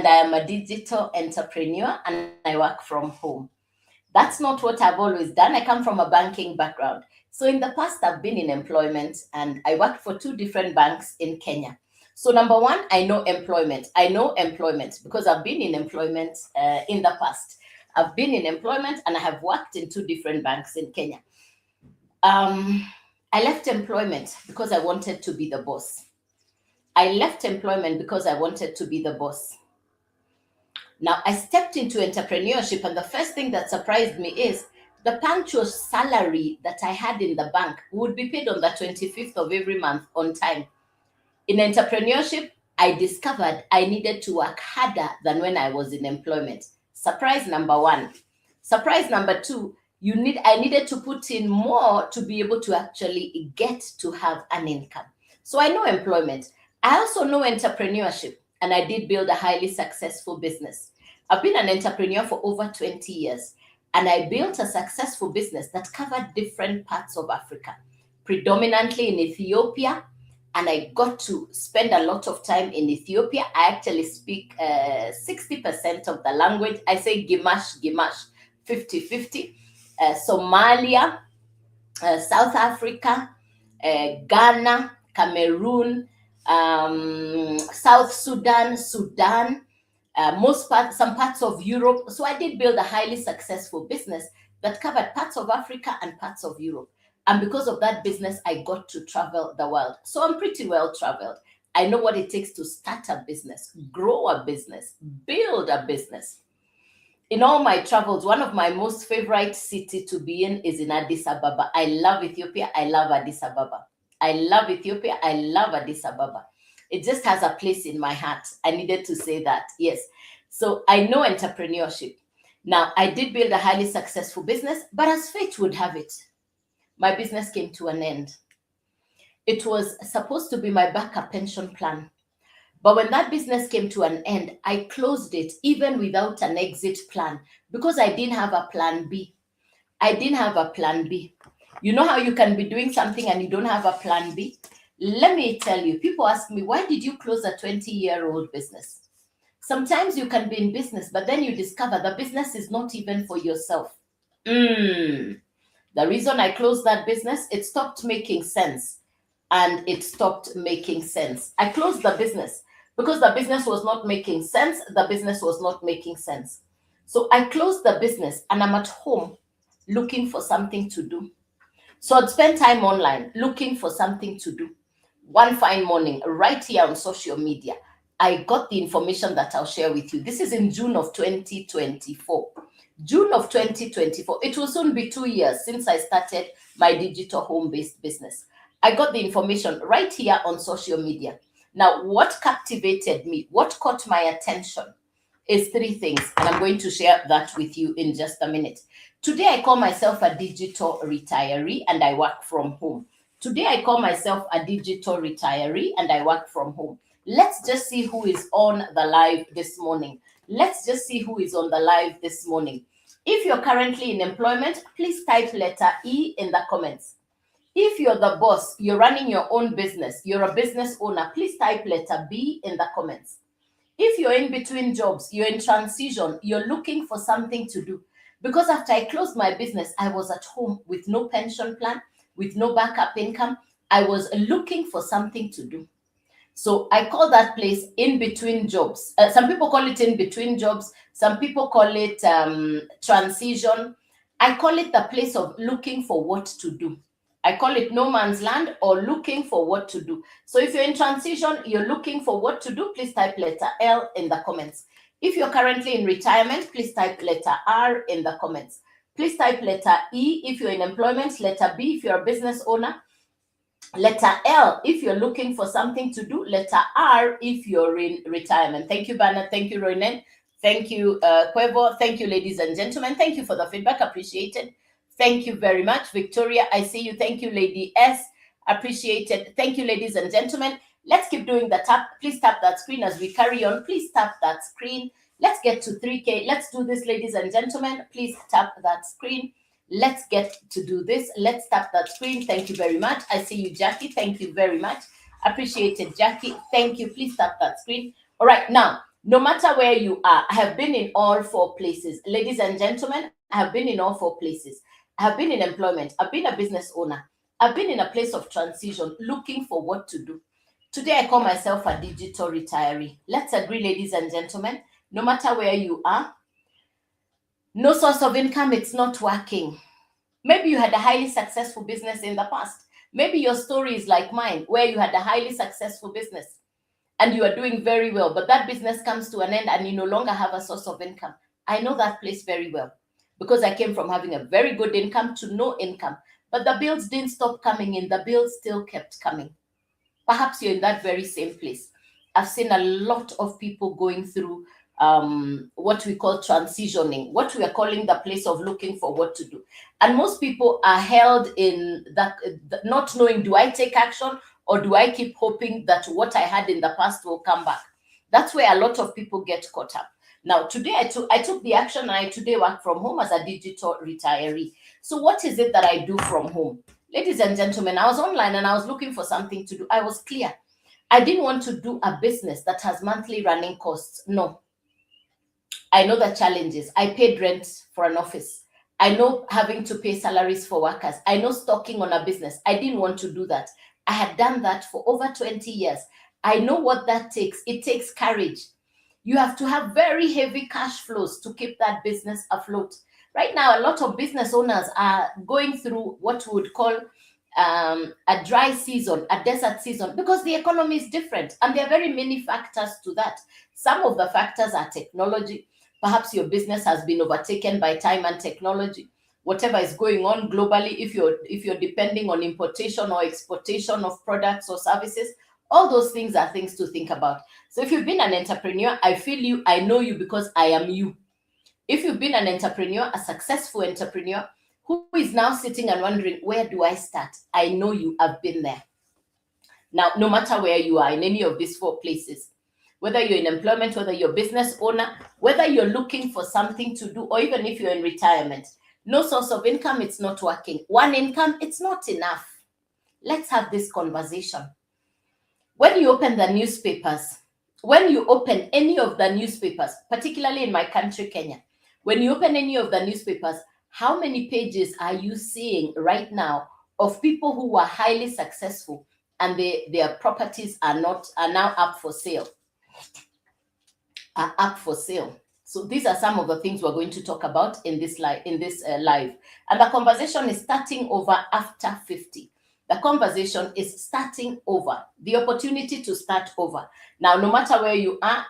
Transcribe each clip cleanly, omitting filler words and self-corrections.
I am a digital entrepreneur and I work from home. That's not what I've always done. I come from a banking background. So in the past, I've been in employment and I worked for two different banks in Kenya. So number one, I know employment. I know employment because I've been in employment in the past. I've been in employment and I have worked in two different banks in Kenya. I left employment because I wanted to be the boss. I left employment because I wanted to be the boss. Now, I stepped into entrepreneurship, and the first thing that surprised me is the punctual salary that I had in the bank would be paid on the 25th of every month on time. In entrepreneurship, I discovered I needed to work harder than when I was in employment. Surprise number one. Surprise number two, I needed to put in more to be able to actually get to have an income. So I know employment. I also know entrepreneurship, and I did build a highly successful business. I've been an entrepreneur for over 20 years, and I built a successful business that covered different parts of Africa, predominantly in Ethiopia, and I got to spend a lot of time in Ethiopia. I actually speak 60% of the language. I say Gimash, 50-50. Somalia, South Africa, Ghana, Cameroon, South Sudan, Sudan, some parts of Europe. So I did build a highly successful business that covered parts of Africa and parts of Europe. And because of that business, I got to travel the world. So I'm pretty well traveled. I know what it takes to start a business, grow a business, build a business. In all my travels, one of my most favorite city to be in is in Addis Ababa. I love Ethiopia. I love Addis Ababa. I love Ethiopia. I love Addis Ababa. It just has a place in my heart. I needed to say that. Yes. So I know entrepreneurship. Now, I did build a highly successful business, but as fate would have it, my business came to an end. It was supposed to be my backup pension plan. But when that business came to an end, I closed it even without an exit plan because I didn't have a plan B. I didn't have a plan B. You know how you can be doing something and you don't have a plan B? Let me tell you, people ask me, why did you close a 20-year-old business? Sometimes you can be in business, but then you discover the business is not even for yourself. The reason I closed that business, it stopped making sense. And it stopped making sense. I closed the business because the business was not making sense. The business was not making sense. So I closed the business and I'm at home looking for something to do. So I'd spend time online looking for something to do. One fine morning, right here on social media, I got the information that I'll share with you. This is in June of 2024. June of 2024. It will soon be 2 years since I started my digital home-based business. I got the information right here on social media. Now, what captivated me, what caught my attention is three things, and I'm going to share that with you in just a minute. Today, I call myself a digital retiree and I work from home. Today, I call myself a digital retiree and I work from home. Let's just see who is on the live this morning. Let's just see who is on the live this morning. If you're currently in employment, please type letter E in the comments. If you're the boss, you're running your own business, you're a business owner, please type letter B in the comments. If you're in between jobs, you're in transition, you're looking for something to do. Because after I closed my business, I was at home with no pension plan, with no backup income. I was looking for something to do. So I call that place in between jobs. Some people call it in between jobs. Some people call it transition. I call it the place of looking for what to do. I call it no man's land or looking for what to do. So if you're in transition, you're looking for what to do, please type letter L in the comments. If you're currently in retirement, please type letter R in the comments. Please type letter E if you're in employment, letter B if you're a business owner, letter L if you're looking for something to do, letter R if you're in retirement. Thank you, Bernard. Thank you, Roinen. Thank you, Kwevo. Thank you, ladies and gentlemen. Thank you for the feedback. Appreciated. Thank you very much. Victoria, I see you. Thank you, Lady S. Appreciated. Thank you, ladies and gentlemen. Let's keep doing the tap. Please tap that screen as we carry on. Please tap that screen. Let's get to 3K. Let's do this, ladies and gentlemen. Please tap that screen. Let's get to do this. Let's tap that screen. Thank you very much. I see you, Jackie. Thank you very much. Appreciated, Jackie. Thank you. Please tap that screen. All right, now, No matter where you are, I have been in all four places. Ladies and gentlemen, I have been in all four places. I have been in employment. I've been a business owner. I've been in a place of transition looking for what to do. Today, I call myself a digital retiree. Let's agree, ladies and gentlemen, no matter where you are, no source of income, it's not working. Maybe you had a highly successful business in the past. Maybe your story is like mine, where you had a highly successful business and you are doing very well, but that business comes to an end and you no longer have a source of income. I know that place very well because I came from having a very good income to no income, but the bills didn't stop coming in. The bills still kept coming. Perhaps you're in that very same place. I've seen a lot of people going through what we call transitioning, what we are calling the place of looking for what to do. And most people are held in that, not knowing, do I take action or do I keep hoping that what I had in the past will come back? That's where a lot of people get caught up. Now, today I took the action and I today work from home as a digital retiree. So what is it that I do from home? Ladies and gentlemen, I was online and I was looking for something to do. I was clear. I didn't want to do a business that has monthly running costs. No. I know the challenges. I paid rent for an office. I know having to pay salaries for workers. I know stocking on a business. I didn't want to do that. I had done that for over 20 years. I know what that takes. It takes courage. You have to have very heavy cash flows to keep that business afloat. Right now, a lot of business owners are going through what we would call a dry season, a desert season, because the economy is different. And there are very many factors to that. Some of the factors are technology. Perhaps your business has been overtaken by time and technology. Whatever is going on globally, if you're depending on importation or exportation of products or services, all those things are things to think about. So if you've been an entrepreneur, I feel you, I know you because I am you. If you've been an entrepreneur, a successful entrepreneur, who is now sitting and wondering, where do I start? I know you have been there. Now, no matter where you are in any of these four places, whether you're in employment, whether you're a business owner, whether you're looking for something to do, or even if you're in retirement, no source of income, it's not working. One income, it's not enough. Let's have this conversation. When you open the newspapers, when you open any of the newspapers, particularly in my country, Kenya, when you open any of the newspapers, how many pages are you seeing right now of people who were highly successful and their properties are now up for sale? Are up for sale. So these are some of the things we're going to talk about in this live. And the conversation is starting over after 50. The conversation is starting over. The opportunity to start over. Now, no matter where you are,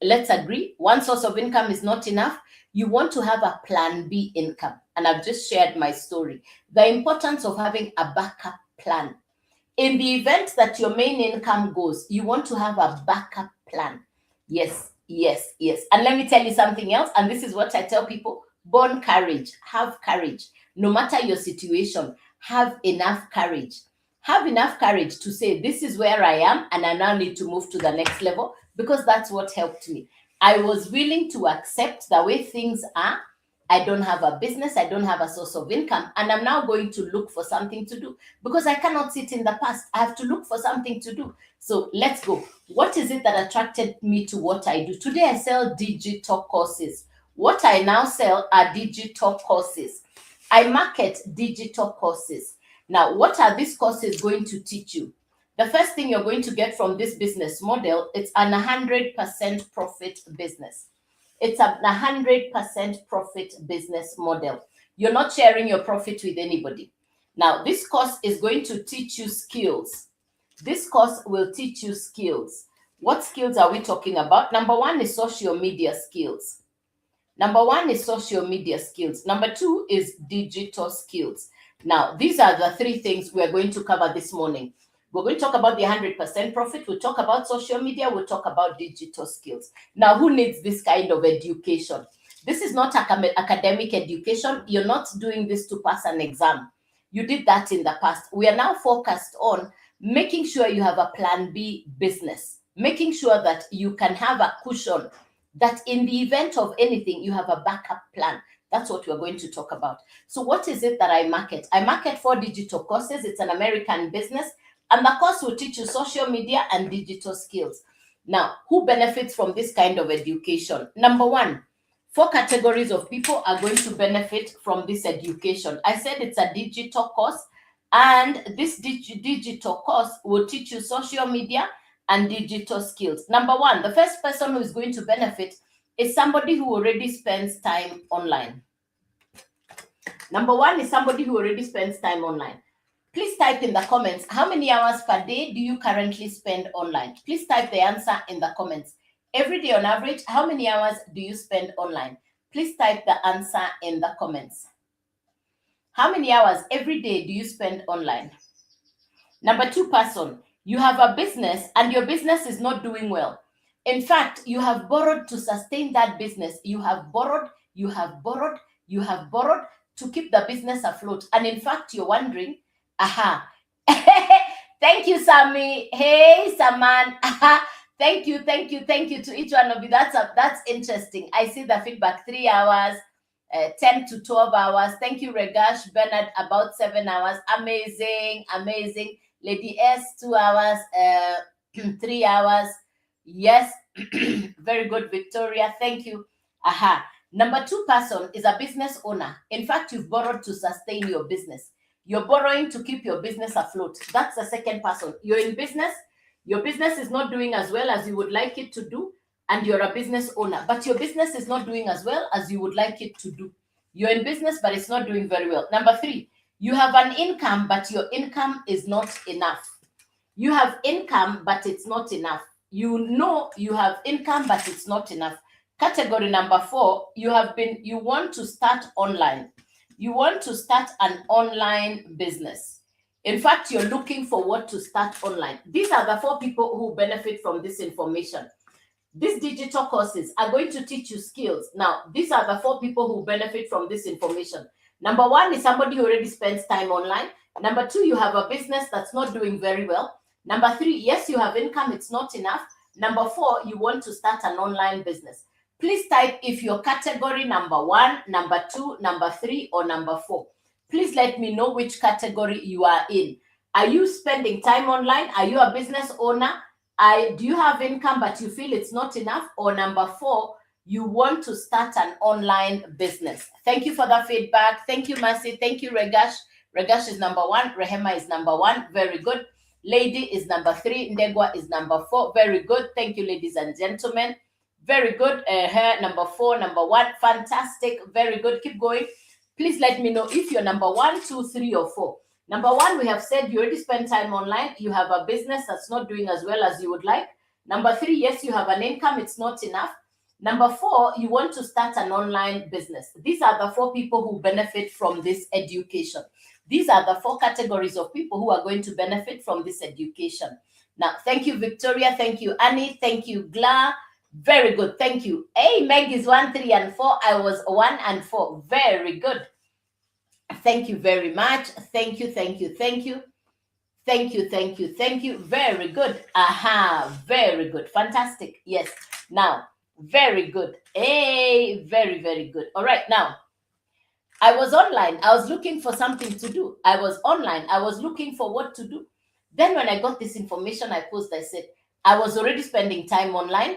let's agree, one source of income is not enough. You want to have a plan B income. And I've just shared my story. The importance of having a backup plan. In the event that your main income goes, you want to have a backup plan. Yes. And let me tell you something else. And this is what I tell people. Born courage. Have courage. No matter your situation, have enough courage. Have enough courage to say, this is where I am and I now need to move to the next level, because that's what helped me. I was willing to accept the way things are. I don't have a business, I don't have a source of income, and I'm now going to look for something to do because I cannot sit in the past. I have to look for something to do. So let's go. What is it that attracted me to what I do? Today I sell digital courses. What I now sell are digital courses. I market digital courses. Now, what are these courses going to teach you? The first thing you're going to get from this business model, it's an 100% profit business. It's a 100% profit business model. You're not sharing your profit with anybody. Now, this course is going to teach you skills. This course will teach you skills. What skills are we talking about? Number one is social media skills. Number two is digital skills. Now, these are the three things we're going to cover this morning. We're going to talk about the 100% profit. We'll talk about social media. We'll talk about digital skills. Now, who needs this kind of education? This is not academic education. You're not doing this to pass an exam. You did that in the past. We are now focused on making sure you have a plan B business, making sure that you can have a cushion, that in the event of anything, you have a backup plan. That's what we're going to talk about. So what is it that I market? I market 4 digital courses. It's an American business. And the course will teach you social media and digital skills. Now, who benefits from this kind of education? Number one, 4 categories of people are going to benefit from this education. I said it's a digital course, and this digital course will teach you social media and digital skills. Number one, the first person who is going to benefit is somebody who already spends time online. Number one is somebody who already spends time online. Please type in the comments, how many hours per day do you currently spend online? Please type the answer in the comments. Every day on average, how many hours do you spend online? Please type the answer in the comments. How many hours every day do you spend online? Number 2 person, you have a business and your business is not doing well. In fact, you have borrowed to sustain that business. You have borrowed to keep the business afloat. And in fact, you're wondering, aha. Thank you, Sammy. Hey, Saman. Aha. Thank you to each one of you. That's interesting. I see the feedback, 3 hours, 10 to 12 hours. Thank you, Regash. Bernard, about 7 hours. Amazing. Lady S, 2 hours, 3 hours. Yes. Very good, Victoria. Thank you. Aha. Number 2 person is a business owner. In fact, you've borrowed to sustain your business. You're borrowing to keep your business afloat. That's the second person. You're in business. Your business is not doing as well as you would like it to do, and you're a business owner, but your business is not doing as well as you would like it to do. You're in business, but it's not doing very well. Number 3, you have an income, but your income is not enough. You have income, but it's not enough. You know you have income, but it's not enough. Category number 4, you want to start online. You want to start an online business. In fact, you're looking for what to start online. These are the 4 people who benefit from this information. These digital courses are going to teach you skills. Now, these are the 4 people who benefit from this information. Number 1 is somebody who already spends time online. Number 2, you have a business that's not doing very well. Number 3, yes, you have income, it's not enough. Number 4, you want to start an online business. Please type if your category number 1, number 2, number 3, or number 4. Please let me know which category you are in. Are you spending time online? Are you a business owner? Do you have income but you feel it's not enough? Or number 4, you want to start an online business? Thank you for the feedback. Thank you, Mercy. Thank you, Regash. Regash is number 1. Rehema is number 1. Very good. Lady is number 3. Ndegwa is number 4. Very good. Thank you, ladies and gentlemen. Very good. Number 4, number 1. Fantastic. Very good. Keep going. Please let me know if you're number 1, 2, 3, or 4. Number 1, we have said you already spend time online. You have a business that's not doing as well as you would like. Number 3, yes, you have an income. It's not enough. Number 4, you want to start an online business. These are the 4 people who benefit from this education. These are the 4 categories of people who are going to benefit from this education. Now, thank you, Victoria. Thank you, Annie. Thank you, Gla. Very good. Thank you. Hey, Meg is 1, 3, and 4. I was 1 and 4. Very good. Thank you very much. Thank you. Very good. Aha. Very good. Fantastic. Yes. Now, very good. Hey, very, very good. All right. Now, I was online. I was looking for something to do. I was online. I was looking for what to do. Then when I got this information, I said, I was already spending time online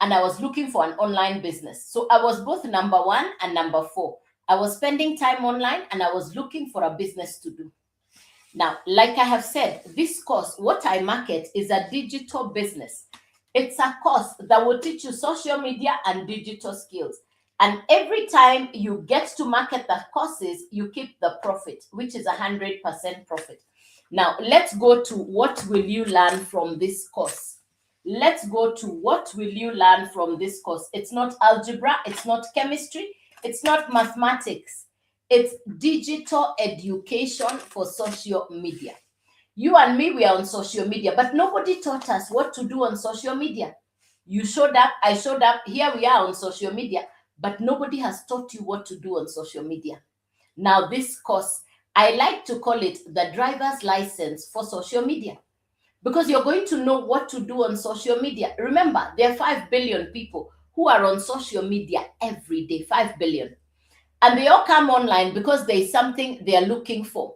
and I was looking for an online business. So I was both number 1 and number 4. I was spending time online and I was looking for a business to do. Now, like I have said, this course, what I market is a digital business. It's a course that will teach you social media and digital skills. And every time you get to market the courses, you keep the profit, which is 100% profit. Now, let's go to what will you learn from this course. Let's go to what will you learn from this course. It's not algebra, it's not chemistry, it's not mathematics. It's digital education for social media. You and me, we are on social media, but nobody taught us what to do on social media. You showed up, I showed up, here we are on social media, but nobody has taught you what to do on social media. Now, this course, I like to call it the driver's license for social media, because you're going to know what to do on social media. Remember, there are 5 billion people who are on social media every day, 5 billion. And they all come online because there is something they are looking for.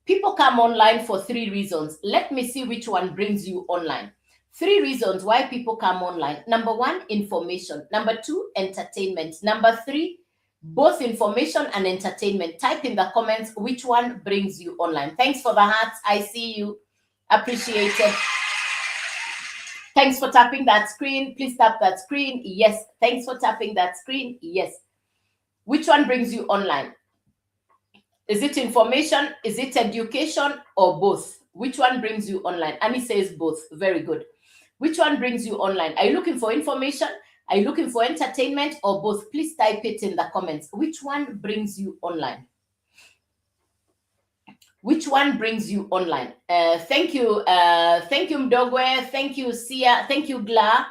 People come online for 3 reasons. Let me see which one brings you online. 3 reasons why people come online. Number 1, information. Number 2, entertainment. Number 3, both information and entertainment. Type in the comments which one brings you online. Thanks for the hearts. I see you. Appreciated. Thanks for tapping that screen. Please tap that screen. Yes. Thanks for tapping that screen. Yes. Which one brings you online? Is it information? Is it education? Or both? Which one brings you online? Annie says both. Very good. Which one brings you online? Are you looking for information? Are you looking for entertainment, or both? Please type it in the comments. Which one brings you online? Which one brings you online? Thank you. Thank you, Mdogwe. Thank you, Sia. Thank you, Gla.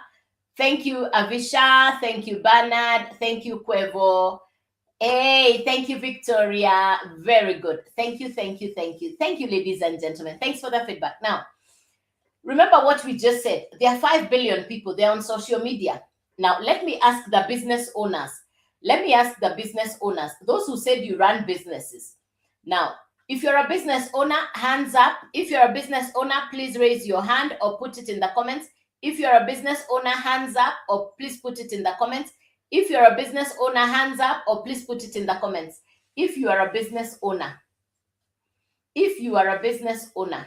Thank you, Avisha. Thank you, Bernard. Thank you, Kwevo. Hey, thank you, Victoria. Very good. Thank you, thank you, thank you. Thank you, ladies and gentlemen. Thanks for the feedback. Now, remember what we just said. There are 5 billion people. They're on social media. Now, let me ask the business owners. Let me ask the business owners, those who said you run businesses. Now, if you're a business owner, hands up. If you're a business owner, please raise your hand or put it in the comments. If you're a business owner, hands up or please put it in the comments. If you're a business owner, hands up or please put it in the comments. If you are a business owner. If you are a business owner.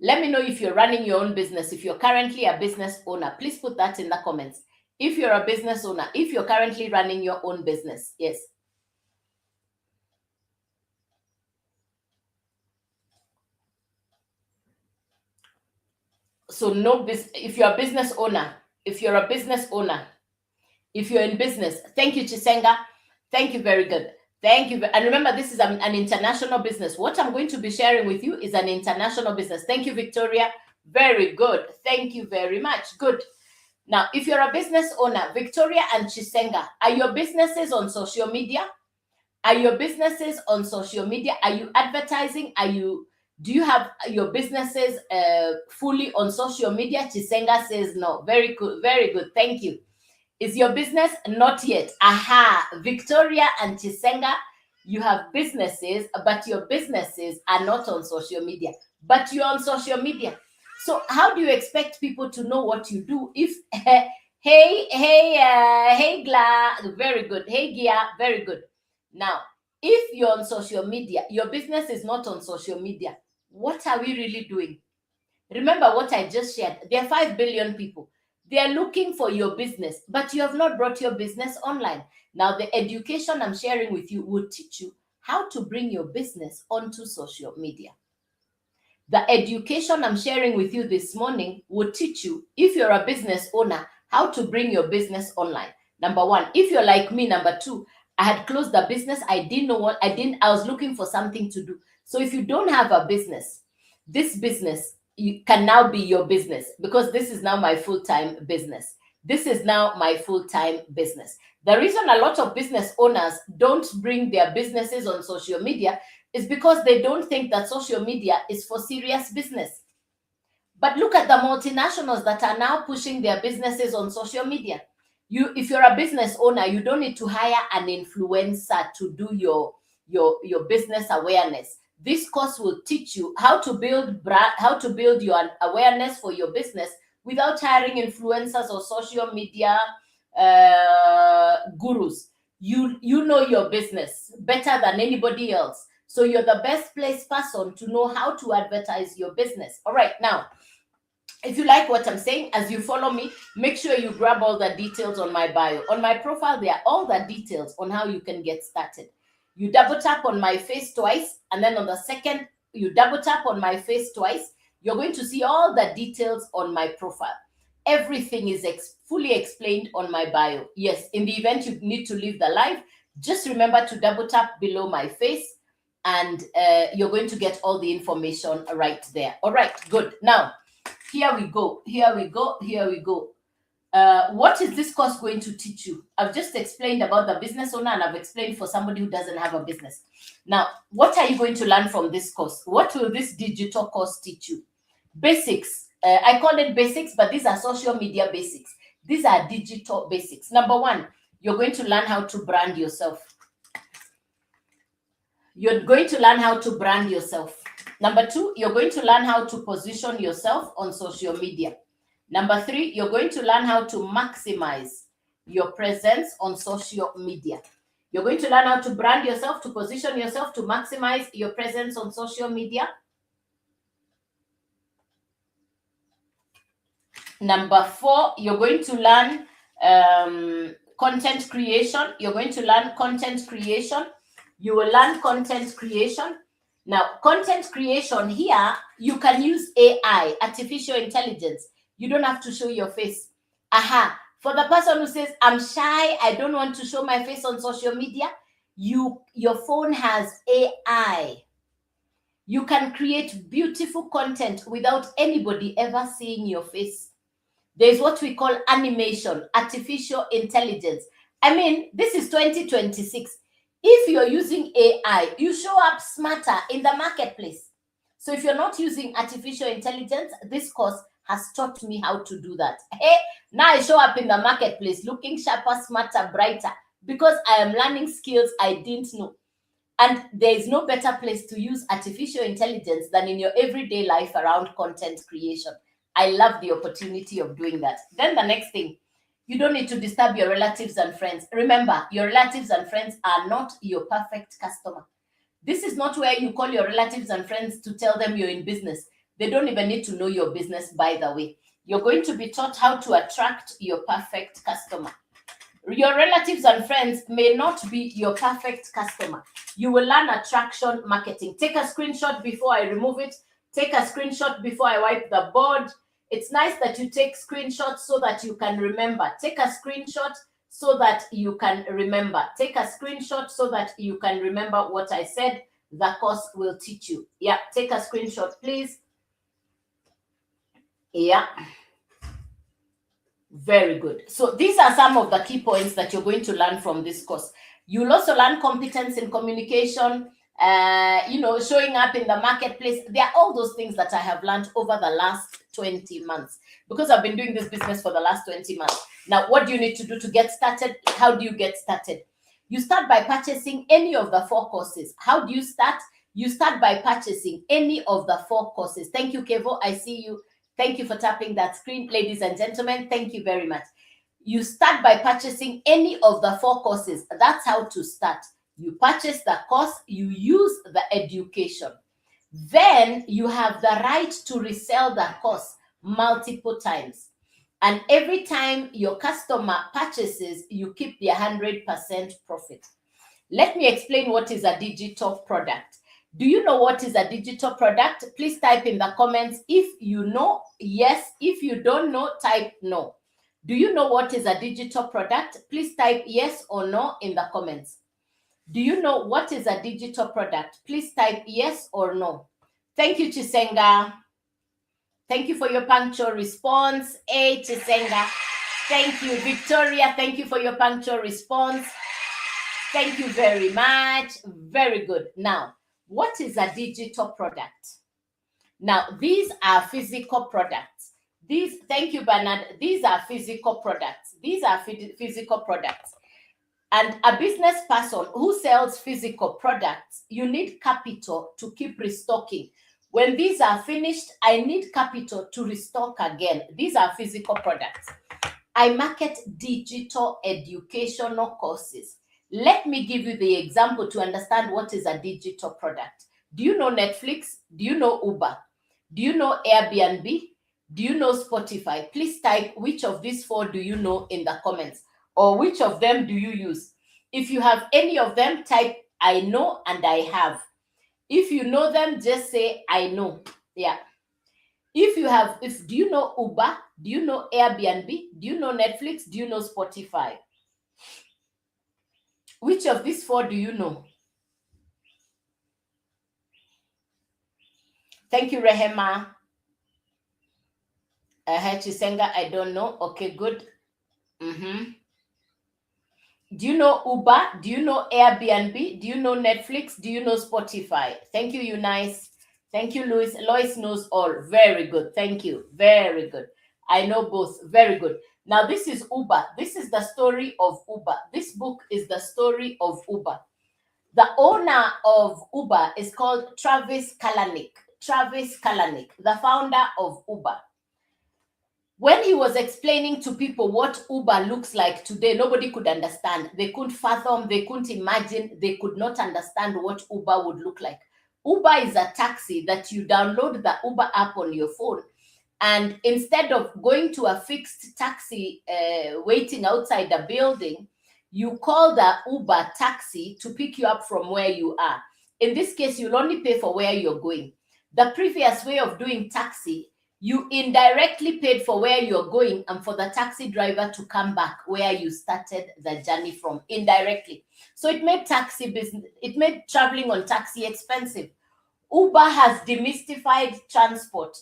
Let me know if you're running your own business. If you're currently a business owner, please put that in the comments. If you're a business owner, if you're currently running your own business, yes. So no business. If you're a business owner, if you're a business owner, if you're in business, thank you, Chisenga. Thank you, very good. Thank you. And remember, this is an international business. What I'm going to be sharing with you is an international business. Thank you, Victoria. Very good. Thank you very much. Good. Now, if you're a business owner, Victoria and Chisenga, are your businesses on social media? Are your businesses on social media? Are you advertising? Do you have your businesses fully on social media? Chisenga says no. Very good. Very good. Thank you. Is your business? Not yet. Aha. Victoria and Chisenga, you have businesses, but your businesses are not on social media. But you're on social media. So how do you expect people to know what you do if hey Gla, very good. Hey Gia, very good. Now, if you're on social media, your business is not on social media, what are we really doing? Remember what I just shared. There are 5 billion people. They are looking for your business, but you have not brought your business online. Now, the education I'm sharing with you will teach you how to bring your business onto social media. The education I'm sharing with you this morning will teach you, if you're a business owner, how to bring your business online. Number 1, if you're like me, number 2, I had closed the business. I was looking for something to do. So if you don't have a business, this business can now be your business, because this is now my full-time business. This is now my full-time business. The reason a lot of business owners don't bring their businesses on social media is because they don't think that social media is for serious business. But look at the multinationals that are now pushing their businesses on social media. If you're a business owner, you don't need to hire an influencer to do your business awareness. This course will teach you how to build your awareness for your business without hiring influencers or social media gurus. You know your business better than anybody else. So you're the best placed person to know how to advertise your business. All right, now, if you like what I'm saying, as you follow me, make sure you grab all the details on my bio. On my profile, there are all the details on how you can get started. You double tap on my face twice, and then on the second, you double tap on my face twice. You're going to see all the details on my profile. Everything is fully explained on my bio. Yes, in the event you need to leave the live, just remember to double tap below my face, and you're going to get all the information right there. All right, good. Now, here we go. What is this course going to teach you? I've just explained about the business owner, and I've explained for somebody who doesn't have a business. Now, what are you going to learn from this course? What will this digital course teach you? Basics. I call it basics, but these are social media basics. These are digital basics. Number 1, you're going to learn how to brand yourself. You're going to learn how to brand yourself. Number 2, you're going to learn how to position yourself on social media. Number 3, you're going to learn how to maximize your presence on social media. You're going to learn how to brand yourself, to position yourself, to maximize your presence on social media. Number 4, you're going to learn content creation. You're going to learn content creation. You will learn content creation. Now, content creation here, you can use AI, artificial intelligence. You don't have to show your face. Aha. For the person who says, I'm shy, I don't want to show my face on social media, your phone has AI. You can create beautiful content without anybody ever seeing your face. There's what we call animation, artificial intelligence. I mean, this is 2026. If you're using AI, you show up smarter in the marketplace. So if you're not using artificial intelligence, this course has taught me how to do that. Hey, now I show up in the marketplace looking sharper, smarter, brighter, because I am learning skills I didn't know. And there is no better place to use artificial intelligence than in your everyday life around content creation. I love the opportunity of doing that. Then the next thing, you don't need to disturb your relatives and friends. Remember, your relatives and friends are not your perfect customer. This is not where you call your relatives and friends to tell them you're in business. They don't even need to know your business, by the way. You're going to be taught how to attract your perfect customer. Your relatives and friends may not be your perfect customer. You will learn attraction marketing. Take a screenshot before I remove it. Take a screenshot before I wipe the board. It's nice that you take screenshots so that you can remember. Take a screenshot so that you can remember. Take a screenshot so that you can remember what I said. The course will teach you. Yeah, take a screenshot, please. Yeah. Very good. So these are some of the key points that you're going to learn from this course. You'll also learn competence in communication, showing up in the marketplace. There are all those things that I have learned over the last 20 months because I've been doing this business for the last 20 months. Now, what do you need to do to get started? How do you get started? You start by purchasing any of the 4 courses. How do you start? You start by purchasing any of the 4 courses. Thank you, Kevo. I see you. Thank you for tapping that screen, ladies and gentlemen. Thank you very much. You start by purchasing any of the 4 courses. That's how to start. You purchase the course, you use the education. Then you have the right to resell the course multiple times. And every time your customer purchases, you keep the 100% profit. Let me explain what is a digital product. Do you know what is a digital product? Please type in the comments. If you know, yes. If you don't know, type no. Do you know what is a digital product? Please type yes or no in the comments. Do you know what is a digital product? Please type yes or no. Thank you, Chisenga. Thank you for your punctual response. Hey, Chisenga. Thank you, Victoria. Thank you for your punctual response. Thank you very much. Very good. Now, what is a digital product? Now, these are physical products. Thank you, Bernard. These are physical products. These are physical products. And a business person who sells physical products, you need capital to keep restocking. When these are finished, I need capital to restock again. These are physical products. I market digital educational courses. Let me give you the example to understand what is a digital product. Do you know Netflix? Do you know Uber? Do you know Airbnb? Do you know Spotify? Please type which of these 4 do you know in the comments, or which of them do you use? If you have any of them, type I know and I have. If you know them, just say I know. Yeah. Do you know Uber? Do you know Airbnb? Do you know Netflix? Do you know Spotify? Which of these 4 do you know? Thank you, Rehema. Chisenga, I don't know. Okay, good. Do you know Uber? Do you know Airbnb? Do you know Netflix? Do you know Spotify? Thank you, Eunice. Thank you, Louis. Lois knows all. Very good. Thank you. Very good. I know both. Very good. Now, this is Uber. This is the story of Uber. This book is the story of Uber. The owner of Uber is called Travis Kalanick. Travis Kalanick, the founder of Uber. When he was explaining to people what Uber looks like today, nobody could understand. They couldn't fathom, they couldn't imagine, they could not understand what Uber would look like. Uber is a taxi that you download the Uber app on your phone. And instead of going to a fixed taxi waiting outside the building, you call the Uber taxi to pick you up from where you are. In this case, you'll only pay for where you're going. The previous way of doing taxi, you indirectly paid for where you're going and for the taxi driver to come back where you started the journey from, indirectly. So it made taxi business, it made traveling on taxi expensive. Uber has demystified transport,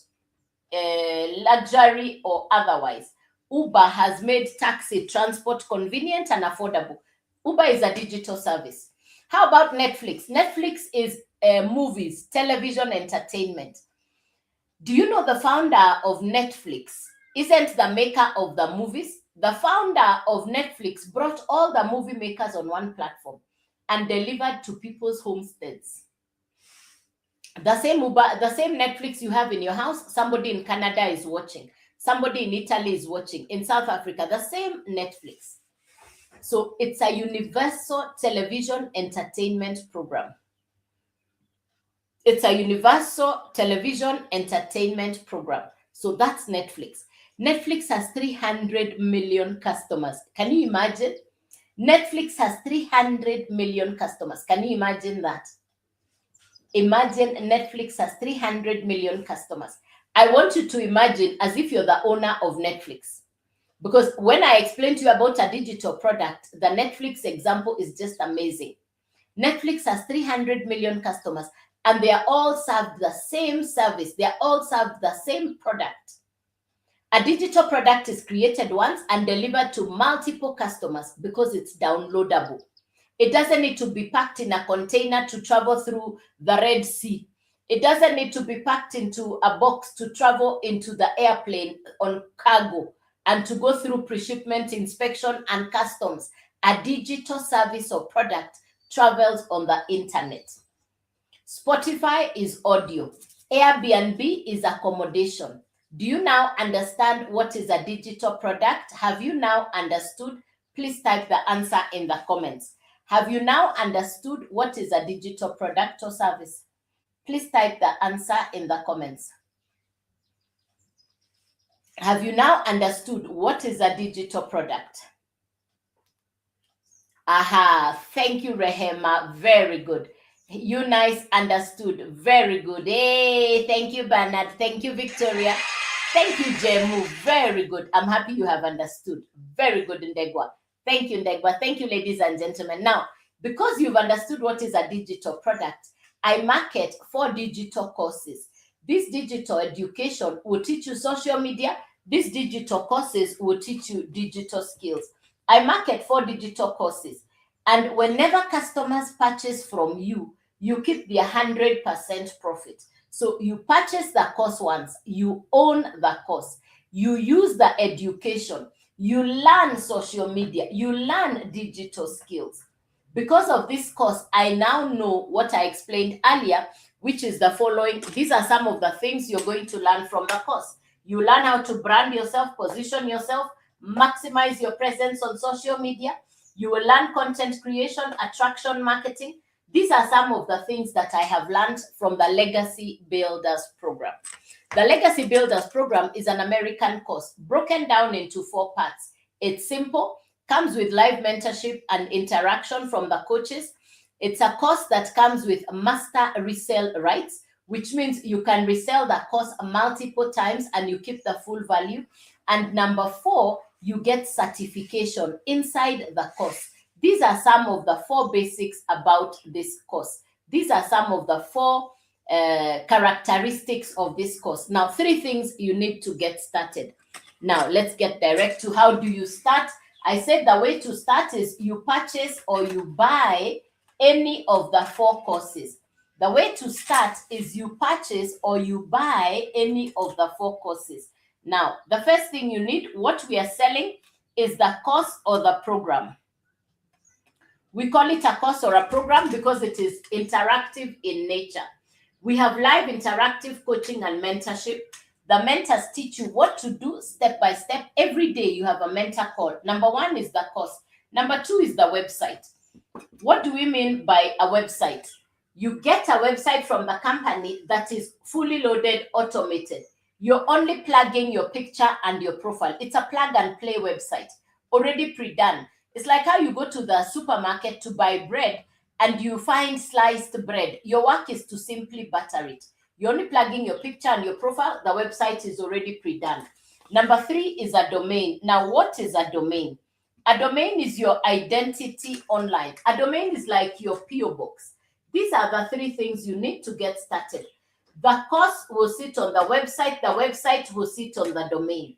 luxury or otherwise. Uber has made taxi transport convenient and affordable. Uber is a digital service. How about Netflix? Netflix is movies, television, entertainment. Do you know the founder of Netflix isn't the maker of the movies? The founder of Netflix brought all the movie makers on one platform and delivered to people's homesteads. The same Uber, the same Netflix you have in your house, somebody in Canada is watching, somebody in Italy is watching, in South Africa, the same Netflix. So it's a universal television entertainment program. It's a universal television entertainment program. So that's Netflix. Netflix has 300 million customers. Can you imagine? Netflix has 300 million customers. Can you imagine that? Imagine Netflix has 300 million customers. I want you to imagine as if you're the owner of Netflix. Because when I explain to you about a digital product, the Netflix example is just amazing. Netflix has 300 million customers and they are all served the same service. They are all served the same product. A digital product is created once and delivered to multiple customers because it's downloadable. It doesn't need to be packed in a container to travel through the Red Sea. It doesn't need to be packed into a box to travel into the airplane on cargo and to go through pre-shipment inspection and customs. A digital service or product travels on the internet. Spotify is audio. Airbnb is accommodation. Do you now understand what is a digital product? Have you now understood? Please type the answer in the comments. Have you now understood what is a digital product or service? Please type the answer in the comments. Have you now understood what is a digital product? Aha, thank you, Rehema. Very good. Eunice understood. Very good. Hey, thank you, Bernard. Thank you, Victoria. Thank you, Jemu. Very good. I'm happy you have understood. Very good, Ndegwa. Thank you, Ndegwa. Thank you, ladies and gentlemen. Now, because you've understood what is a digital product, I market 4 digital courses. This digital education will teach you social media. These digital courses will teach you digital skills. I market 4 digital courses. And whenever customers purchase from you, you keep the 100% profit. So you purchase the course once, you own the course, you use the education, you learn social media, you learn digital skills. Because of this course, I now know what I explained earlier, which is the following. These are some of the things you're going to learn from the course. You learn how to brand yourself, position yourself, maximize your presence on social media. You will learn content creation, attraction marketing. These are some of the things that I have learned from the Legacy Builders program. The Legacy Builders program is an American course broken down into 4 parts. It's simple, comes with live mentorship and interaction from the coaches. It's a course that comes with master resale rights, which means you can resell the course multiple times and you keep the full value. And number 4, you get certification inside the course. These are some of the 4 basics about this course. These are some of the 4 characteristics of this course. Now, 3 things you need to get started. Now, let's get direct to how do you start. I said the way to start is you purchase or you buy any of the 4 courses. The way to start is you purchase or you buy any of the 4 courses. Now, the first thing you need, what we are selling is the course or the program. We call it a course or a program because it is interactive in nature. We have live interactive coaching and mentorship. The mentors teach you what to do step by step. Every day you have a mentor call. Number one is the course. Number two is the website. What do we mean by a website? You get a website from the company that is fully loaded, automated. You're only plugging your picture and your profile. It's a plug and play website, already pre-done. It's like how you go to the supermarket to buy bread and you find sliced bread. Your work is to simply butter it. You're only plugging your picture and your profile. The website is already pre-done. Number three is a domain. Now, what is a domain? A domain is your identity online. A domain is like your PO box. These are the three things you need to get started. The course will sit on the website will sit on the domain.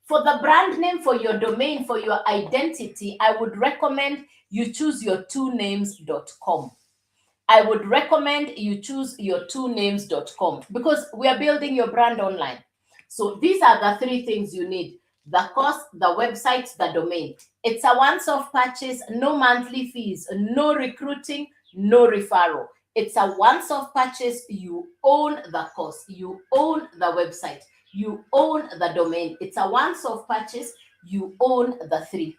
For the brand name, for your domain, for your identity, I would recommend you choose your twonames.com. I would recommend you choose your twonames.com because we are building your brand online. So these are the three things you need: the course, the website, the domain. It's a once-off purchase, no monthly fees, no recruiting, no referral. It's a once-off purchase. You own the course, you own the website, you own the domain. It's a once-off purchase. You own the three.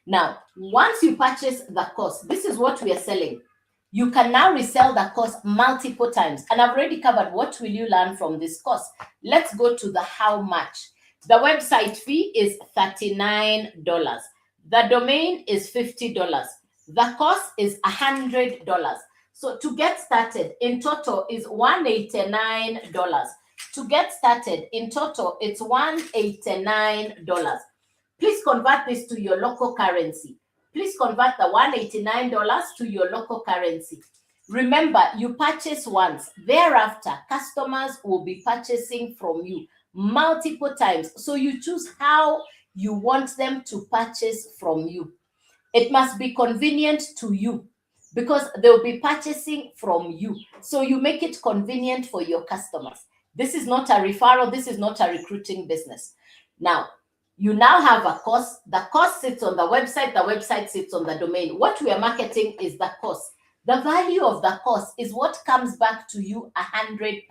Now, once you purchase the course, this is what we are selling. You can now resell the course multiple times. And I've already covered what will you learn from this course. Let's go to the how much. The website fee is $39. The domain is $50. The course is $100. So to get started, in total is $189. To get started, in total, it's $189. Please convert this to your local currency. Please convert the $189 to your local currency. Remember, you purchase once. Thereafter, customers will be purchasing from you multiple times. So you choose how you want them to purchase from you. It must be convenient to you because they'll be purchasing from you. So you make it convenient for your customers. This is not a referral. This is not a recruiting business. Now, you now have a course. The course sits on the website sits on the domain. What we are marketing is the course. The value of the course is what comes back to you 100%.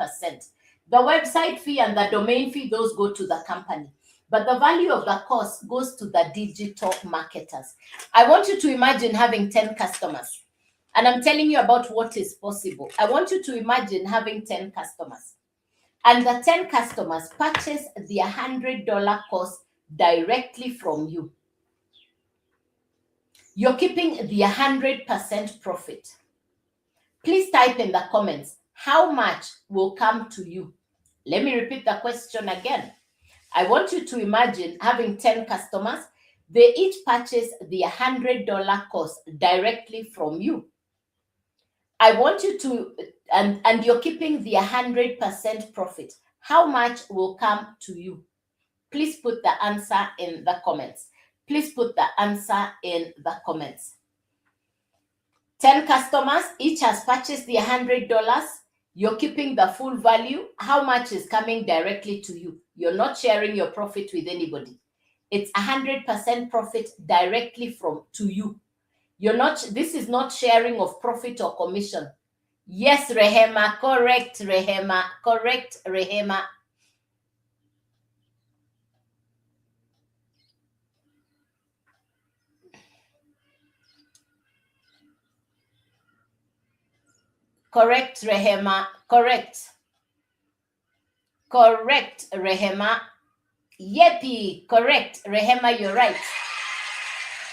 The website fee and the domain fee, those go to the company. But the value of the course goes to the digital marketers. I want you to imagine having 10 customers. And I'm telling you about what is possible. I want you to imagine having 10 customers. And the 10 customers purchase the $100 course directly from you. You're keeping the 100% profit. Please type in the comments, how much will come to you? Let me repeat the question again. I want you to imagine having 10 customers. They each purchase the $100 course directly from you. I want you to, and you're keeping the 100% profit. How much will come to you? Please put the answer in the comments. Please put the answer in the comments. 10 customers, each has purchased the $100. You're keeping the full value. How much is coming directly to you? You're not sharing your profit with anybody. It's 100% profit directly to you. This is not sharing of profit or commission. Yes, Rehema, correct, Rehema, correct, Rehema. Correct, Rehema. Correct. Correct, Rehema. Yepi. Correct, Rehema, you're right.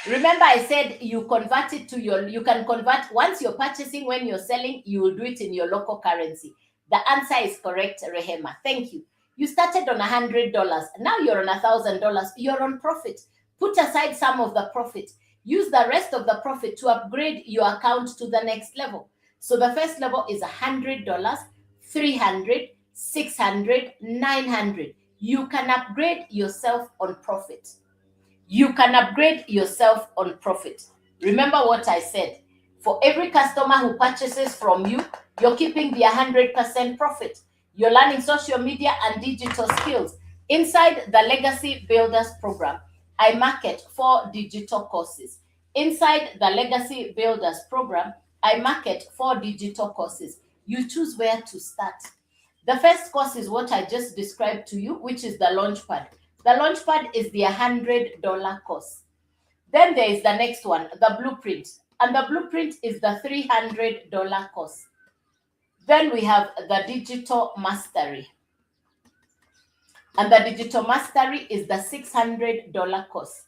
Remember I said you convert it to you can convert, once you're purchasing, when you're selling, you will do it in your local currency. The answer is correct, Rehema. Thank you. You started on $100. Now you're on $1,000. You're on profit. Put aside some of the profit. Use the rest of the profit to upgrade your account to the next level. So the first level is $100, $300, $600, $900. You can upgrade yourself on profit. You can upgrade yourself on profit. Remember what I said. For every customer who purchases from you, you're keeping the 100% profit. You're learning social media and digital skills. Inside the Legacy Builders program, I market 4 digital courses. Inside the Legacy Builders program, I market 4 digital courses. you choose where to start. The first course is what I just described to you, which is the Launchpad. The Launchpad is the $100 course. Then there is the next one, the Blueprint. And the Blueprint is the $300 course. Then we have the Digital Mastery. And the Digital Mastery is the $600 course.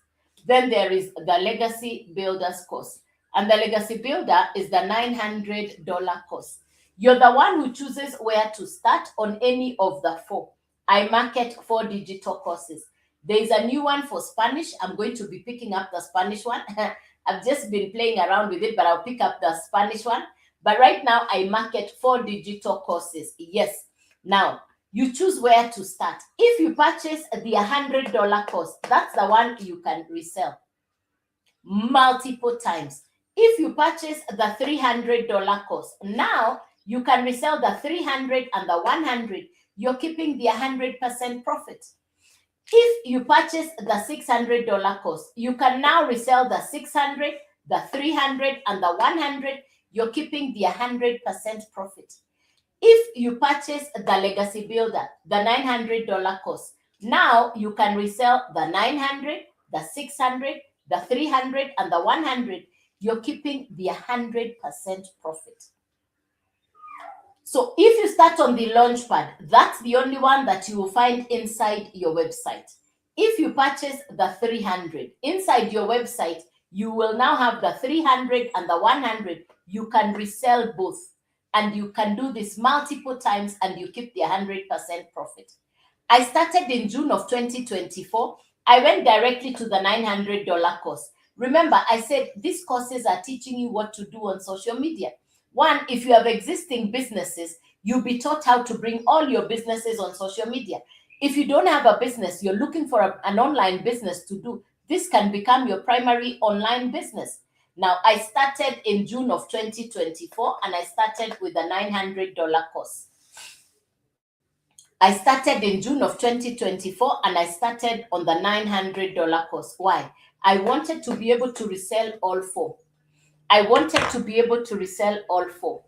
Then there is the Legacy Builders course. And the Legacy Builder is the $900 course. You're the one who chooses where to start on any of the four. I market 4 digital courses. There is a new one for Spanish. I'm going to be picking up the Spanish one. I've just been playing around with it, but I'll pick up the Spanish one. But right now, I market 4 digital courses. Yes. Now, you choose where to start. If you purchase the $100 course, that's the one you can resell multiple times. If you purchase the $300 course, now you can resell the 300 and the 100. You're keeping the 100% profit. If you purchase the $600 course, you can now resell the 600, the 300, and the 100. You're keeping the 100% profit. If you purchase the Legacy Builder, the $900 course, now you can resell the 900, the 600, the 300, and the 100. You're keeping the 100% profit. So if you start on the Launchpad, that's the only one that you will find inside your website. If you purchase the 300, inside your website, you will now have the 300 and the 100. You can resell both. And you can do this multiple times and you keep the 100% profit. I started in June of 2024. I went directly to the $900 course. Remember, I said these courses are teaching you what to do on social media. One, if you have existing businesses, you'll be taught how to bring all your businesses on social media. If you don't have a business, you're looking for an online business to do, this can become your primary online business. Now, I started in June of 2024 and I started with a $900 course. I started in June of 2024 and I started on the $900 course. Why? I wanted to be able to resell all 4. I wanted to be able to resell all 4.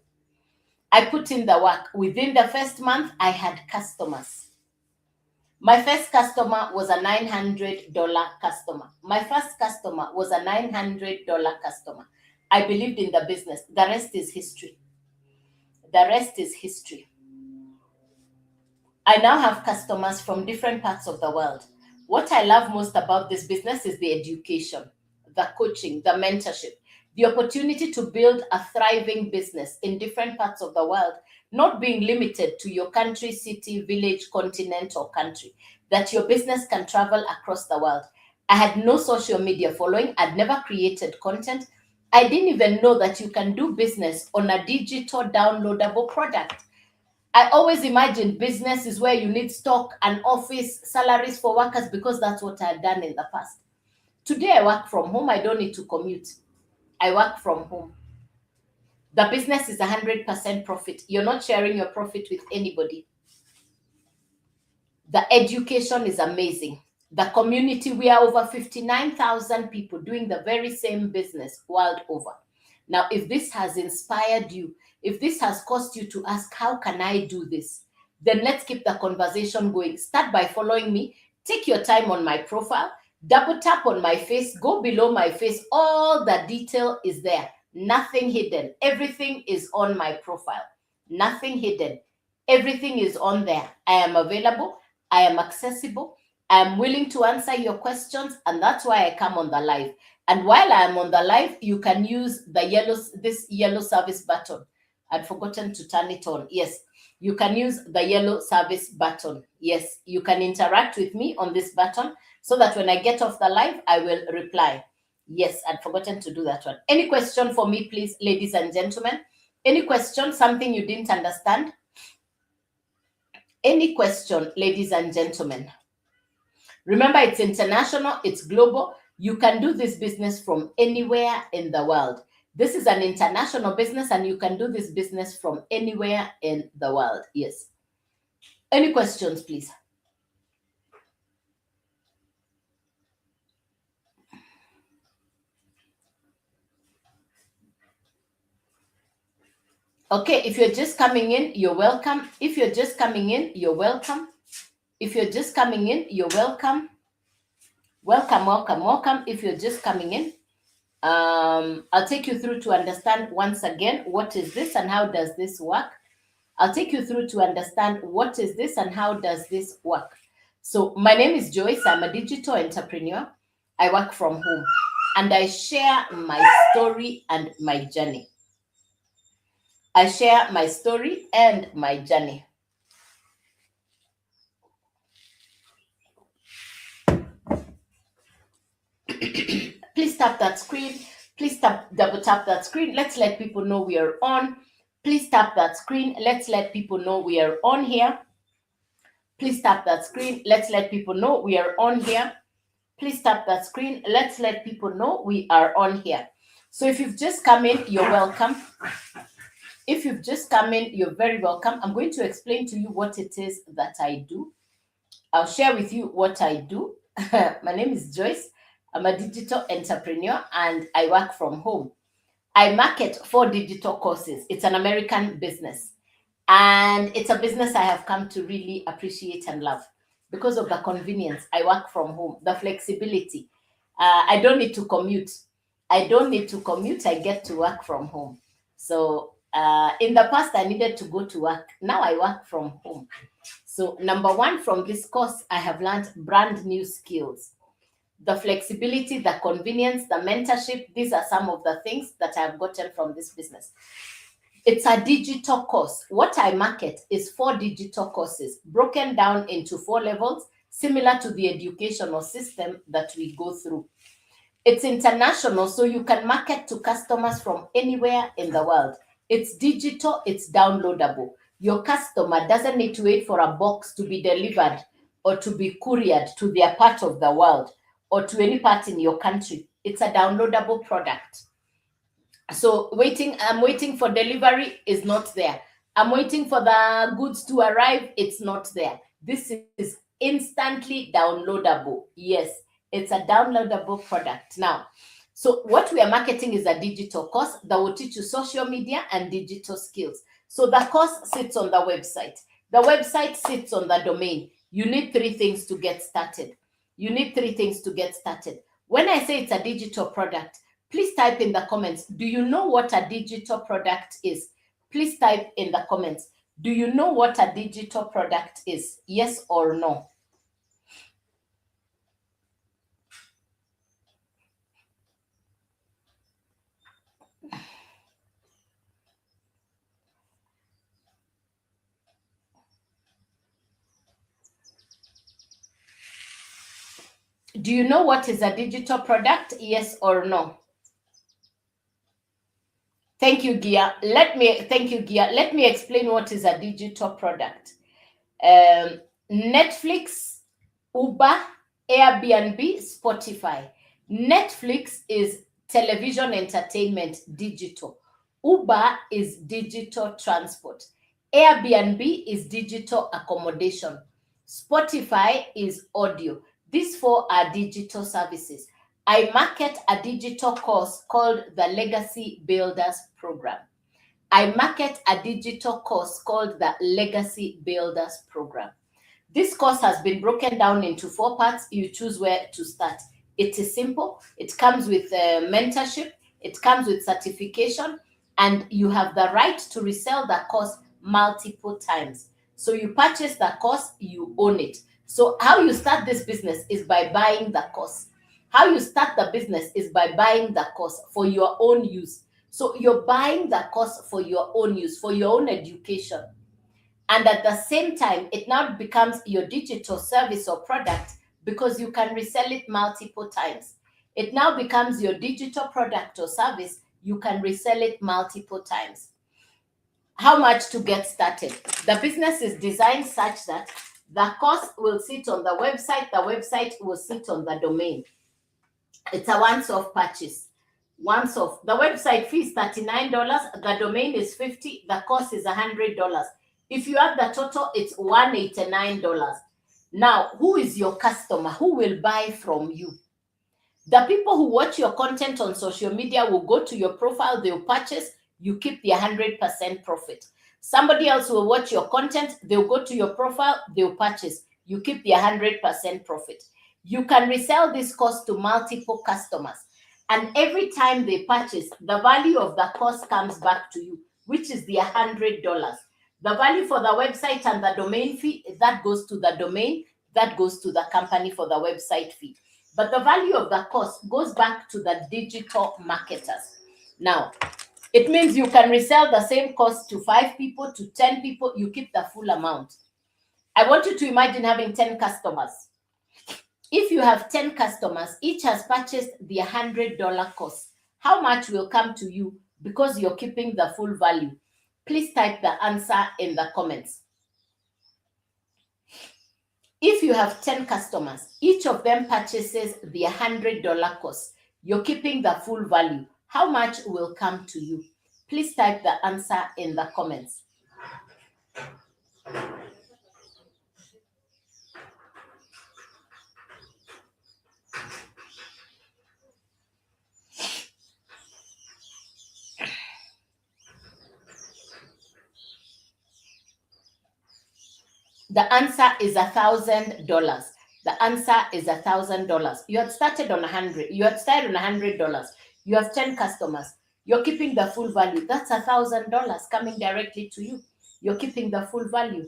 I put in the work. Within the first month, I had customers. My first customer was a $900 customer. My first customer was a $900 customer. I believed in the business. The rest is history. The rest is history. I now have customers from different parts of the world. What I love most about this business is the education, the coaching, the mentorship, the opportunity to build a thriving business in different parts of the world, not being limited to your country, city, village, continent, or country, that your business can travel across the world. I had no social media following. I'd never created content. I didn't even know that you can do business on a digital downloadable product. I always imagined business is where you need stock and office salaries for workers because that's what I had done in the past. Today, I work from home. I don't need to commute. I work from home. The business is 100% profit. You're not sharing your profit with anybody. The education is amazing. The community, we are over 59,000 people doing the very same business world over. Now, if this has inspired you, if this has caused you to ask, how can I do this? Then let's keep the conversation going. Start by following me. Take your time on my profile. Double tap on my face. Go below my face. All the detail is there. Nothing hidden. Everything is on my profile. Nothing hidden. Everything is on there. I am available. I am accessible. I am willing to answer your questions, and that's why I come on the live. And while I am on the live, you can use this yellow service button. I'd forgotten to turn it on. Yes, you can use the yellow service button. Yes, you can interact with me on this button so that when I get off the live, I will reply. Yes, I'd forgotten to do that one. Any question for me, please, ladies and gentlemen? Any question, something you didn't understand? Any question, ladies and gentlemen? Remember, it's international, it's global. You can do this business from anywhere in the world. This is an international business and you can do this business from anywhere in the world. Yes. Any questions, please? Okay, if you're just coming in, you're welcome. If you're just coming in, you're welcome. If you're just coming in, you're welcome. Welcome, welcome, welcome. If you're just coming in, I'll take you through to understand once again what is this and how does this work. I'll take you through to understand what is this and how does this work. So my name is Joyce. I'm a digital entrepreneur. I work from home and I share my story and my journey. I share my story and my journey. Please tap that screen. Please double tap that screen. Let's let people know we are on. Please tap that screen. Let's let people know we are on here. Please tap that screen. Let's let people know we are on here. Please tap that screen. Let's let people know we are on here. So if you've just come in, you're welcome. If you've just come in, you're very welcome. I'm going to explain to you what it is that I do. I'll share with you what I do. My name is Joyce. I'm a digital entrepreneur and I work from home. I market 4 digital courses. It's an American business. And it's a business I have come to really appreciate and love because of the convenience. I work from home, the flexibility. I don't need to commute. I get to work from home. So in the past, I needed to go to work. Now I work from home. So number one, from this course, I have learned brand new skills. The flexibility, the convenience, the mentorship, these are some of the things that I've gotten from this business. It's a digital course. What I market is 4 digital courses broken down into 4 levels, similar to the educational system that we go through. It's international, so you can market to customers from anywhere in the world. It's digital, it's downloadable. Your customer doesn't need to wait for a box to be delivered or to be couriered to their part of the world or to any part in your country. It's a downloadable product. So I'm waiting for delivery is not there. I'm waiting for the goods to arrive. It's not there. This is instantly downloadable. Yes, it's a downloadable product. Now, so what we are marketing is a digital course that will teach you social media and digital skills. So the course sits on the website. The website sits on the domain. You need 3 things to get started. When I say it's a digital product, please type in the comments. Do you know what a digital product is? Please type in the comments. Do you know what a digital product is? Yes or no? Do you know what is a digital product? Yes or no? Thank you, Gia. Let me explain what is a digital product. Netflix, Uber, Airbnb, Spotify. Netflix is television entertainment, digital. Uber is digital transport. Airbnb is digital accommodation. Spotify is audio. These 4 are digital services. I market a digital course called the Legacy Builders Program. This course has been broken down into 4 parts. You choose where to start. It is simple. It comes with mentorship. It comes with certification. And you have the right to resell the course multiple times. So you purchase the course, you own it. So how you start this business is by buying the course. How you start the business is by buying the course for your own use. So you're buying the course for your own use, for your own education. And at the same time, it now becomes your digital service or product because you can resell it multiple times. It now becomes your digital product or service. You can resell it multiple times. How much to get started? The business is designed such that the course will sit on the website. The website will sit on the domain. It's a once-off purchase. Once-off. The website fee is $39. The domain is $50. The course is $100. If you add the total, it's $189. Now, who is your customer? Who will buy from you? The people who watch your content on social media will go to your profile, they'll purchase. you keep the 100% profit. Somebody else will watch your content, they'll go to your profile, they'll purchase, you keep the 100% profit. You can resell this course to multiple customers, and every time they purchase, the value of the course comes back to you, which is the $100. The value for the website and the domain fee, that goes to the domain, that goes to the company for the website fee. But the value of the course goes back to the digital marketers. Now, it means you can resell the same course to 5 people, to 10 people, you keep the full amount. I want you to imagine having 10 customers. If you have 10 customers, each has purchased the $100 course, how much will come to you because you're keeping the full value? Please type the answer in the comments. If you have 10 customers, each of them purchases the $100 course, you're keeping the full value. How much will come to you? Please type the answer in the comments. The answer is $1,000. The answer is $1,000. You had started on 100. You had started on $100. You have 10 customers. You're keeping the full value. That's $1,000 coming directly to you. You're keeping the full value.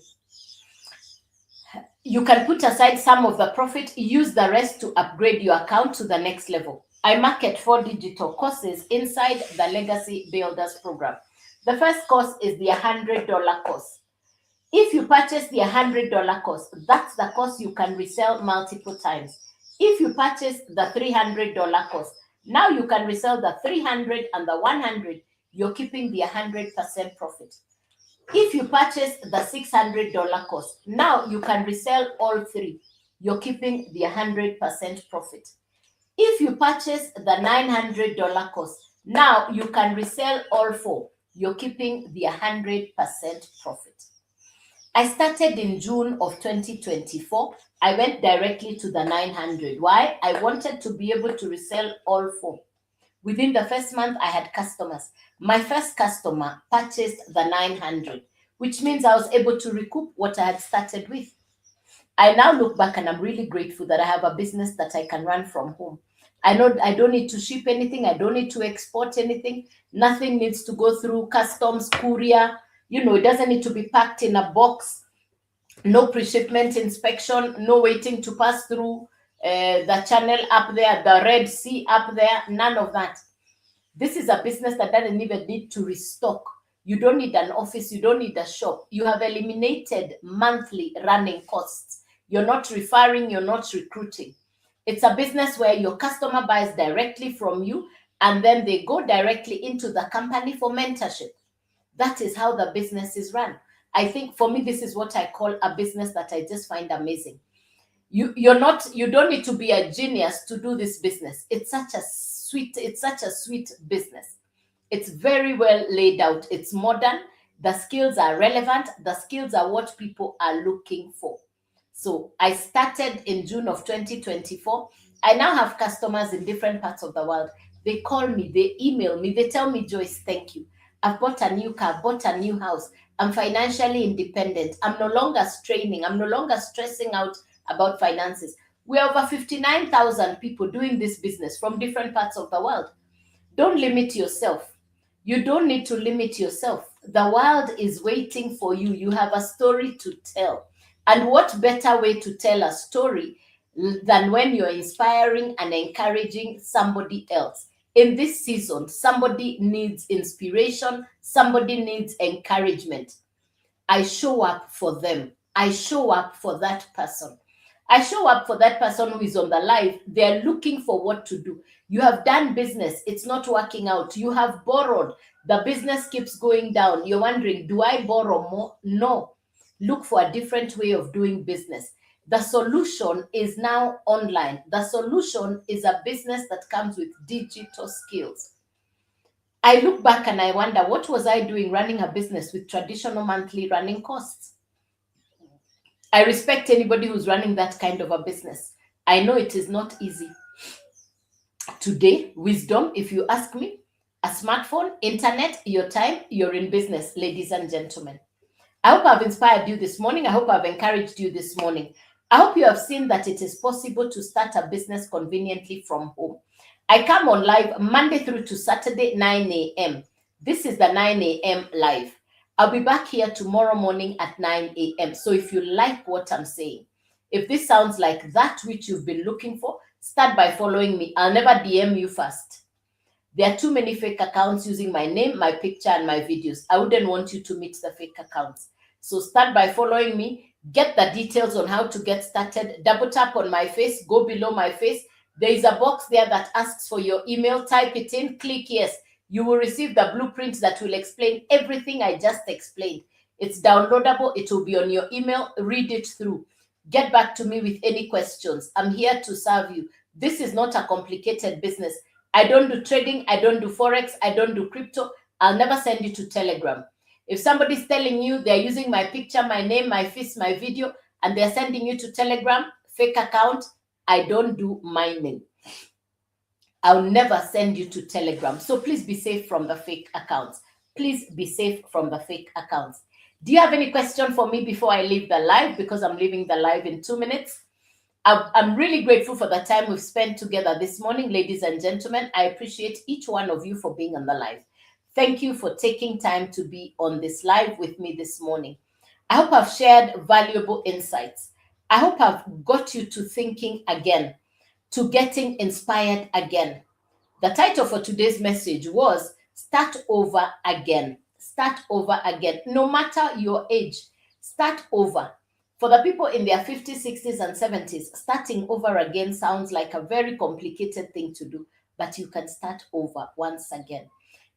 You can put aside some of the profit, use the rest to upgrade your account to the next level. I market 4 digital courses inside the Legacy Builders program. The first course is the $100 course. If you purchase the $100 course, that's the course you can resell multiple times. If you purchase the $300 course, now you can resell the 300 and the 100, you're keeping the 100% profit. If you purchase the $600 course, now you can resell all 3, you're keeping the 100% profit. If you purchase the $900 course, now you can resell all 4, you're keeping the 100% profit. I started in June of 2024. I went directly to the 900. Why? I wanted to be able to resell all 4. Within the first month, I had customers. My first customer purchased the 900, which means I was able to recoup what I had started with. I now look back and I'm really grateful that I have a business that I can run from home. I know I don't need to ship anything. I don't need to export anything. Nothing needs to go through customs, courier. It doesn't need to be packed in a box. No pre-shipment inspection. No waiting to pass through the channel up there, the Red Sea up there. None of that. This is a business that doesn't even need to restock. You don't need an office. You don't need a shop. You have eliminated monthly running costs. You're not referring. You're not recruiting. It's a business where your customer buys directly from you and then they go directly into the company for mentorship. That is how the business is run. I think for me, this is what I call a business that I just find amazing. You don't need to be a genius to do this business. It's such a sweet business. It's very well laid out. It's modern. The skills are relevant. The skills are what people are looking for. So I started in June of 2024. I now have customers in different parts of the world. They call me, they email me, they tell me, Joyce, thank you. I've bought a new car, bought a new house. I'm financially independent. I'm no longer straining. I'm no longer stressing out about finances. We are over 59,000 people doing this business from different parts of the world. Don't limit yourself. You don't need to limit yourself. The world is waiting for you. You have a story to tell. And what better way to tell a story than when you're inspiring and encouraging somebody else? In this season, somebody needs inspiration. Somebody needs encouragement. I show up for them. I show up for that person. I show up for that person who is on the live. They're looking for what to do. You have done business. It's not working out. You have borrowed. The business keeps going down. You're wondering, do I borrow more? No. Look for a different way of doing business. The solution is now online. The solution is a business that comes with digital skills. I look back and I wonder, what was I doing running a business with traditional monthly running costs? I respect anybody who's running that kind of a business. I know it is not easy. Today, wisdom, if you ask me, A smartphone, internet, your time, you're in business, ladies and gentlemen. I hope I've inspired you this morning. I hope I've encouraged you this morning. I hope you have seen that it is possible to start a business conveniently from home. I come on live Monday through to Saturday, 9 a.m. This is the 9 a.m. live. I'll be back here tomorrow morning at 9 a.m. So if you like what I'm saying, if this sounds like that which you've been looking for, start by following me. I'll never DM you first. There are too many fake accounts using my name, my picture, and my videos. I wouldn't want you to meet the fake accounts. So start by following me. Get the details on how to get started. Double tap on my face. Go below my face. There is a box there that asks for your email. Type it in. Click yes. You will receive the blueprint that will explain everything I just explained. It's downloadable. It will be on your email. Read it through. Get back to me with any questions. I'm here to serve you. This is not a complicated business. I don't do trading. I don't do Forex. I don't do crypto. I'll never send you to Telegram. If somebody's telling you they're using my picture, my name, my face, my video, and they're sending you to Telegram, fake account, I don't do mining. I'll never send you to Telegram. So please be safe from the fake accounts. Please be safe from the fake accounts. Do you have any question for me before I leave the live? Because I'm leaving the live in 2 minutes. I'm really grateful for the time we've spent together this morning, ladies and gentlemen. I appreciate each one of you for being on the live. Thank you for taking time to be on this live with me this morning. I hope I've shared valuable insights. I hope I've got you to thinking again, to getting inspired again. The title for today's message was Start Over Again. Start over again. No matter your age, start over. For the people in their 50s, 60s, and 70s, starting over again sounds like a very complicated thing to do, but you can start over once again.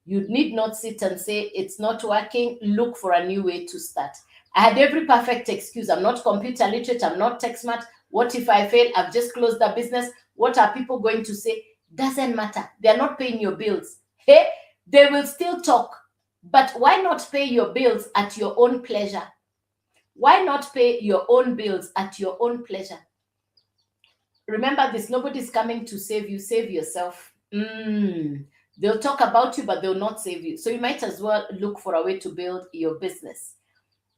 You need not sit and say, it's not working, look for a new way to start. I had every perfect excuse. I'm not computer literate, I'm not tech smart. What if I fail? I've just closed the business. What are people going to say? Doesn't matter. They're not paying your bills. Hey, they will still talk. But why not pay your bills at your own pleasure? Why not pay your own bills at your own pleasure? Remember this, nobody's coming to save you. Save yourself. They'll talk about you, but they'll not save you. So you might as well look for a way to build your business.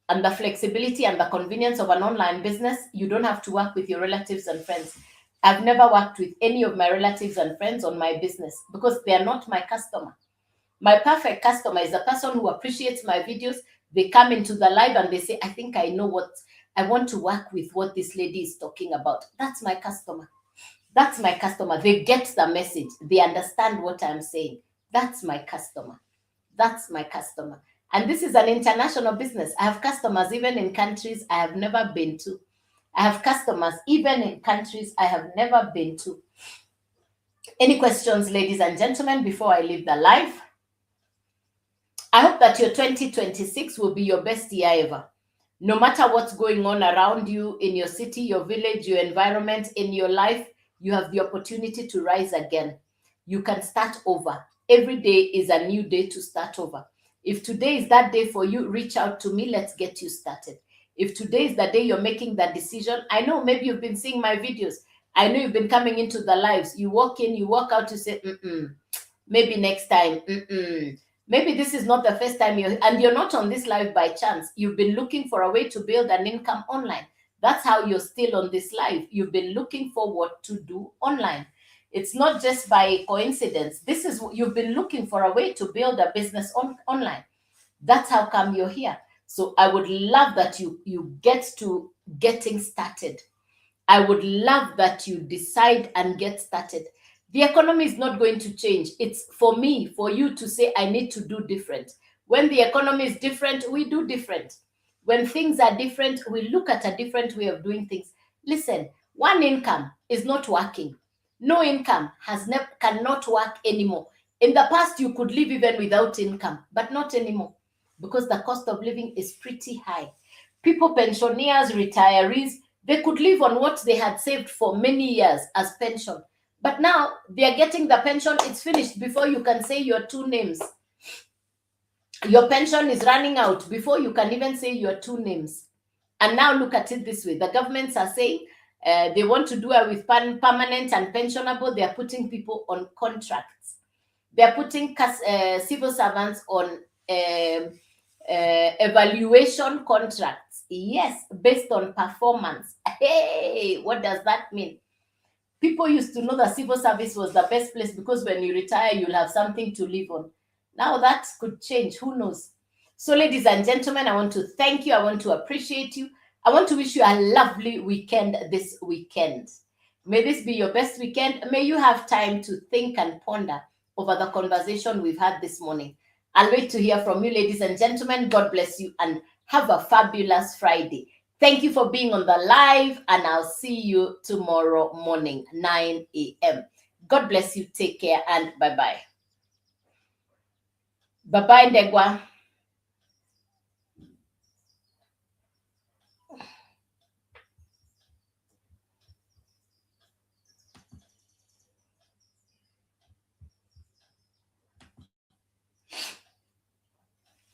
And the flexibility and the convenience of an online business, you don't have to work with your relatives and friends. I've never worked with any of my relatives and friends on my business because they are not my customer. My perfect customer is the person who appreciates my videos. They come into the live and they say, I think I know what I want to work with, what this lady is talking about. That's my customer. That's my customer. They get the message. They understand what I'm saying. That's my customer. That's my customer. And this is an international business. I have customers even in countries I have never been to. I have customers even in countries I have never been to. Any questions, ladies and gentlemen, before I leave the live? I hope that your 2026 will be your best year ever. No matter what's going on around you, in your city, your village, your environment, in your life, you have the opportunity to rise again. You can start over. Every day is a new day to start over. If today is that day for you, reach out to me. Let's get you started. If today is the day you're making that decision, I know maybe you've been seeing my videos. I know you've been coming into the lives. You walk in, you walk out, you say, maybe next time, Maybe this is not the first time you're not on this live by chance. You've been looking for a way to build an income online. That's how you're still on this live. You've been looking for what to do online. It's not just by coincidence. This is what you've been looking for, a way to build a business online. That's how come you're here. So I would love that you get to getting started. I would love that you decide and get started. The economy is not going to change. It's for me, for you to say, I need to do different. When the economy is different, we do different. When things are different, we look at a different way of doing things. Listen, one income is not working. No income cannot work anymore. In the past, you could live even without income, but not anymore because the cost of living is pretty high. People, pensioners, retirees, they could live on what they had saved for many years as pension. But now they are getting the pension, it's finished before you can say your two names. Your pension is running out before you can even say your two names. And now look at it this way. The governments are saying they want to do it with permanent and pensionable. They are putting people on contracts. They are putting civil servants on evaluation contracts. Yes, based on performance. Hey, what does that mean? People used to know that civil service was the best place because when you retire, you'll have something to live on. Now that could change. Who knows? So, ladies and gentlemen, I want to thank you. I want to appreciate you. I want to wish you a lovely weekend this weekend. May this be your best weekend. May you have time to think and ponder over the conversation we've had this morning. I'll wait to hear from you, ladies and gentlemen. God bless you and have a fabulous Friday. Thank you for being on the live, and I'll see you tomorrow morning, 9 a.m. God bless you. Take care and bye-bye. Bye-bye, Ndegwa.